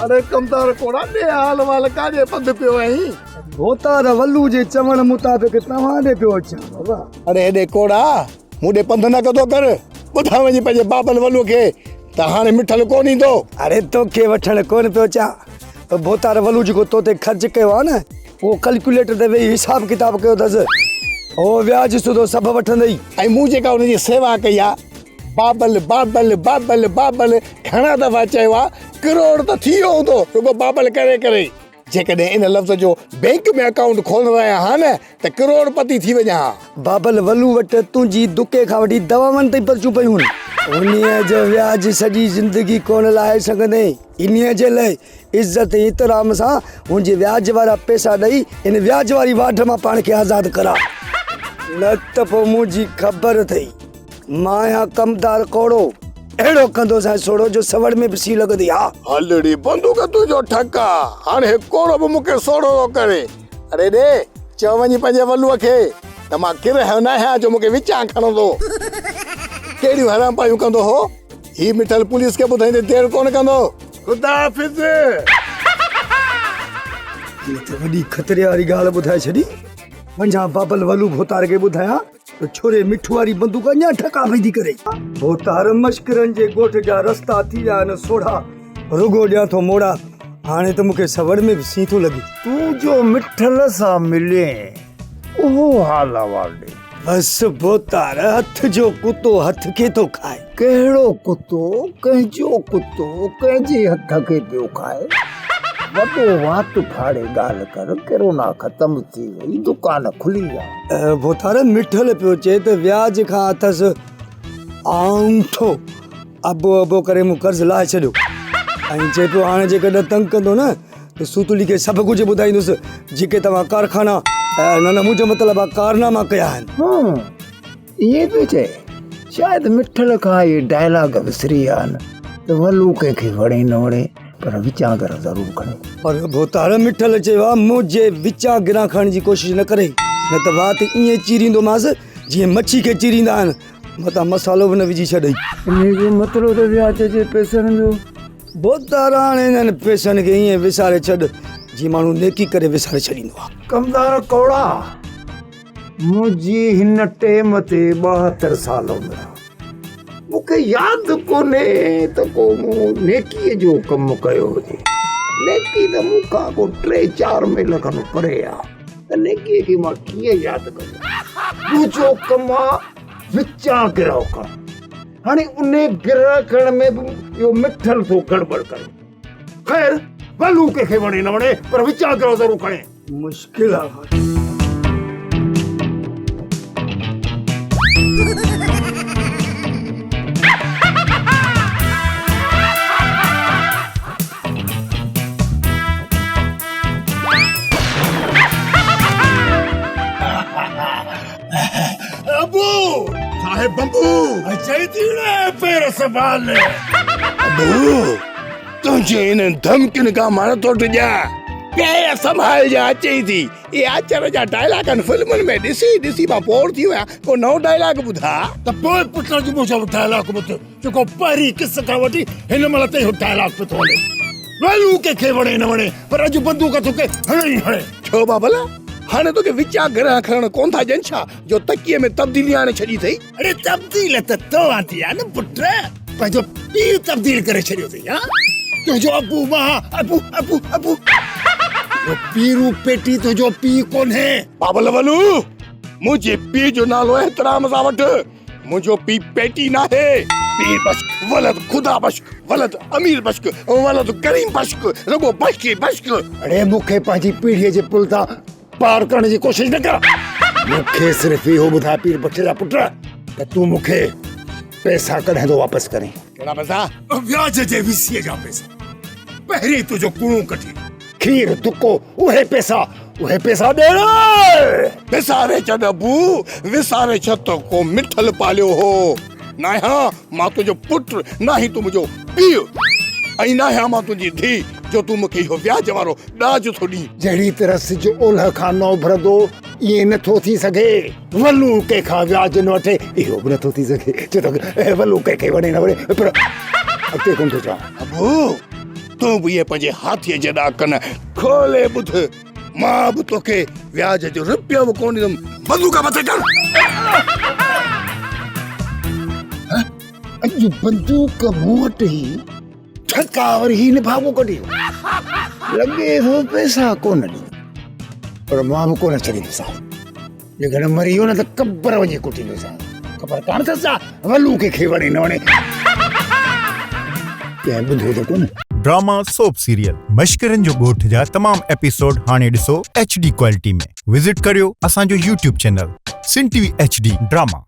अरे कमदार कोड़ा ने हाल वाल काजे पंध पियो आई भोतार वल्लू जे चवण मुताबिक तव्हां ॾे पियो अचां बाबा। अरे हेॾे कोड़ा मूंॾे पंध न कदो कर ॿुधां वञी पंहिंजे बाबल वल्लू खे त हाणे मिठल कोन ईंदो। अरे तोखे वठण कोन पियो अचां भोतार वल्लू जेको तो ते ख़र्च कयो आहे न वो कैलकुलेटर ते वेही हिसाब किताब कयो अथसि ओ व्याज सुधो सभु वठंदई ऐं मूं जेका हुनजी सेवा कई आहे बाबल बाबल बाबल बाबल घणा दफ़ा चयो आहे करोड़ त थी वियो हूंदो रुगो बाबल करे करे। जेकॾहिं इन लफ़्ज़ जो बैंक में अकाउंट खोलण रहिया हा न त करोड़पति थी वञा हा। बाबल वल्लू वटि तुंहिंजी दुके खां वठी दवाउनि ताईं पर्चियूं पयूं आहिनि उन्हीअ जो व्याज सॼी ज़िंदगी कोन लाहे सघंदे इन्हीअ जे लाइ इज़त इतराम सां मुंहिंजे व्याज वारा पैसा ॾेई इन व्याज वारी वाढ मां पाण खे आज़ादु करा न त पोइ मुंहिंजी ख़बर अथई मां आहियां कमदार कोड़ो अहिड़ो कंदो सां सोड़ो जो सवड़ में पिसी लॻंदी हा। हलड़ी बंदूक तुंहिंजो ठका हाणे कोड़ो बि मूंखे सोड़ो थो करे। अरे ॾे चओ वञी पंहिंजे वल्लूअ खे त मां किर न आहियां जो मूंखे विचां खणंदो कहिड़ियूं हराम पायूं कंदो हो ही मिठल पुलिस खे ॿुधाईंदे देरि कोन कंदो। ख़ुदा हाफ़िज़। त वॾी खतरे वारी ॻाल्हि ॿुधाए छॾी वञा बाबल वल्लू भोतार खे ॿुधायां तो छोरे मिठू वारी बंदूक अञा ठका पई थी करे भोतार मश्करनि जे ॻोठ जा रस्ता थी विया आहिनि सोढ़ा रुगो ॾियां थो मोड़ा हाणे त मूंखे सवड़ में बि सी थो लॻे तूं जो मिठल सां मिले उहो हाल वाले बस भोतार हथ जो कुतो हथ खे थो खाए कहिड़ो कुतो कंहिंजो कुतो कंहिंजे हथ खे पियो खाए वॾो वात फाड़े ॻाल्हि कर कोरोना ख़तम थी वई दुकान खुली आहे। भोतार मिठल पियो चए त व्याज खां अथसि आंठो अबो अबो करे मूं कर्ज़ लाहे छॾियो ऐं चए पियो हाणे जेकॾहिं तंग कंदो न त सूतुली खे सभु कुझु ॿुधाईंदुसि जेके तव्हां कारखाना न मुंहिंजो मतिलबु आहे कारनामा कया आहिनि। इहे पियो चए शायदि मिठल खां इहे डायलॉग विसरी विया आहिनि त वल्लू कंहिंखे वणे न वणे पर विचां कर ज़रूर खणे। पर भोतार मिठल चयो आहे मुंहिंजे विचां गिरां खणण जी कोशिशि न करे न त वात ईअं चीरींदोमांसि जीअं मच्छी खे चीरींदा आहिनि मथां मसालो बि न विझी छॾई। इनजो मतिलबु त व्याज जे पैसनि जो भोतार हाणे हिननि पैसनि खे ईअं विसारे छॾ जीअं माण्हू नेकी करे विसारे छॾींदो आहे। कमदार कोड़ा मुंहिंजी हिन टेम ते 72 साल उमिरि मूंखे यादि कोन्हे त को मूं नेकीअ जो कमु कयो हुजे। नेकी त मूंखां को 3-4 मील खनि परे आहे त नेकीअ खे मां कीअं यादि कयां। मुंहिंजो कमु आहे विचां गिरह करणु हाणे उन गिरह करण में बि इहो मिठल थो गड़बड़ करे। ख़ैर वल्लू कंहिंखे वणे न वणे पर विचां गिरह ज़रूर खणे। मुश्किल आहे साहिब बंबू अचई थी न पैर संभाल अबू तुझे इन धमकियुनि खां मां नथो टिॼा पैर संभाल जा अचई थी ये अचर जा डायलॉग आहिनि फिल्मुनि में ॾिसी ॾिसी मां बोर थी विया को नओं डायलॉग ॿुधा त पोइ पुट जो मुंहिंजो डायलॉग ॿुध जेको पहिरीं किस खां वठी हिन महिल ताईं डायलॉग पियो थो हले। वल्लू कंहिंखे वणे न वणे पर अॼु बंदूक तोखे हणे ई हणे। छो बाबला हाणे तोखे विचां गिरह खणण कोन था ॼनि छा जो तकीअ में तब्दीली आणे छॾी अथई। अरे तब्दील त तव्हां थी आहे न पुट पंहिंजो पीउ तब्दील करे छॾियो अथई हा तुंहिंजो अबू मां अबू अबू अबू पीरू पेटी तुंहिंजो पीउ कोन्हे। बाबल वल्लू मुंहिंजे पीउ जो नालो एहतराम सां वठ मुंहिंजो पीउ पेटी नाहे पीर बश्क वलद खुदा बश्क वलद अमीर बश्क वलद करीम बश्क रुगो बश्क बश्क। अरे मूंखे पंहिंजी पीढ़ीअ जे पुल तां पार करण जी कोशिशि न कर मूंखे सिर्फ़ु इहो ॿुधाए पीर बठेरा पुट त तूं मूंखे पैसा कॾहिं थो वापसि करें। कहिड़ा पैसा? व्याज जे विसीअ जा पैसा पहिरीं तुंहिंजो कुणो कठी खीर तुको उहे पैसा ॾेण विसारे छॾ अबू विसारे छॾ त को मिठल पालियो हो ना मां तुंहिंजो पुटु ना ही तूं मुंहिंजो पीउ ऐं ना मां तुंहिंजी धीउ जो तूं मूंखे इहो व्याज वारो ॾाज थो ॾीं। जहिड़ी तरह सिज ओलह खां नौ भरंदो इएं नथो थी सघे। वल्लू कंहिंखां व्याज न वठे इहो बि नथो थी सघे छो त वल्लू कंहिंखे वणे न वणे पर अॻिते कोन थो चवां। अबू तूं बि इहे पंहिंजे हाथीअ जॾा कन खोले ॿुध मां बि तोखे व्याज जो रुपयो बि कोन ॾींदुमि बंदूक मथे कर अॼु बंदूक मूं वटि ई ठका वरी ही निभागो कढी लॻे थो पैसा कोन ॾियो पर मां बि कोन छॾी ॾिसां जेकॾहिं मरी वियो न त कबर वञी कुटी ॾिसां ख़बर कान अथसि छा वलू खे वणे न वणे कंहिं ॿुधो त कोन ड्रामा सोप सीरियल मश्करनि जो ॻोठ जा तमाम एपिसोड हाणे ॾिसो HD क्वालिटी में विज़िट करियो असांजो YouTube चैनल सिन TV HD ड्रामा।